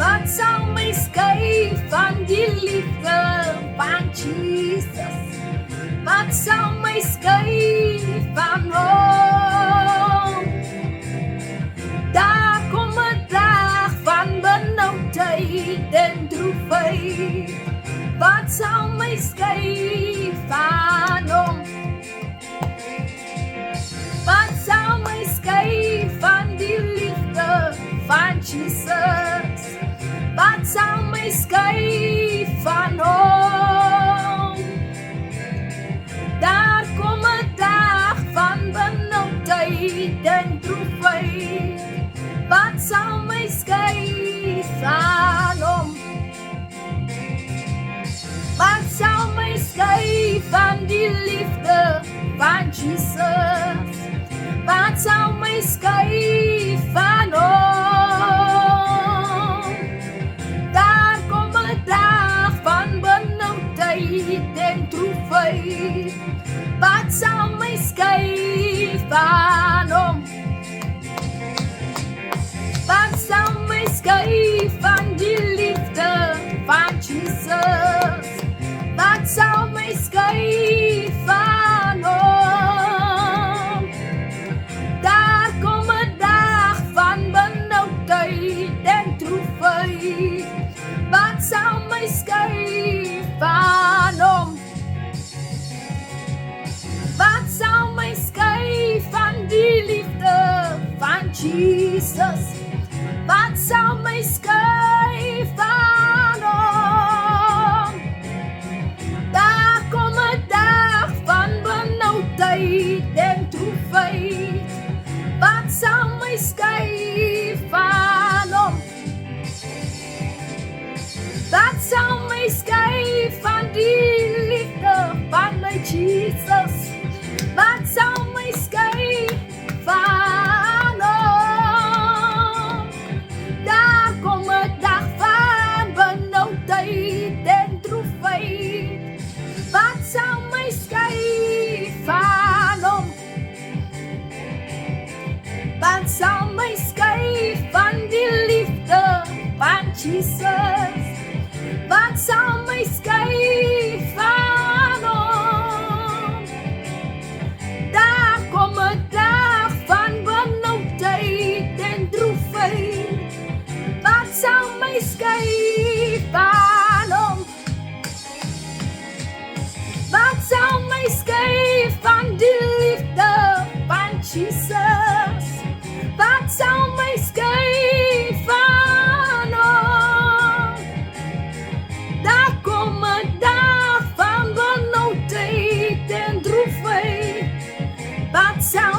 Wat sal my skei van die liefde van Jesus? Wat sal my skei van hom? Daar kom 'n dag van benoudheid en droefheid. Wat sal my skei van hom? Wat sal my skei van die liefde van Jesus? Wat sal my skei van hom? Daar kom 'n dag van benoudheid en droefheid. Wat sal my skei van hom? Wat sal my skei van die liefde van Jesus? Wat sal my skei van hom? Daar kom 'n dag van benoudheid en droefheid. Wat sal my skei van hom? Wat sal my skei van die liefde van Jesus? Wat sal my skei van hom? Daar kom 'n dag van benoudheid en droefheid. Wat sal my skei van hom? Wat sal my skei van die liefde van Jesus? Wat sal my skei van hom? Daar kom 'n dag van benoudheid en droefheid. Wat sal my skei van hom? Wat sal my skei van die liefde van my Jesus? Wat sal my skei van hom? Daar kom 'n dag van benoudheid en droefheid. Wat sal my skei van hom? Wat sal my skei van die liefde van Jesus? Wat sal my skei van hom? Daar kom 'n dag van benoudheid en droefheid. Wat sal my skei van hom? Wat sal my skei van die liefde van Jesus? Wat sal my skei van hom? Daar kom 'n dag van benoudheid en droefheid. Wat sal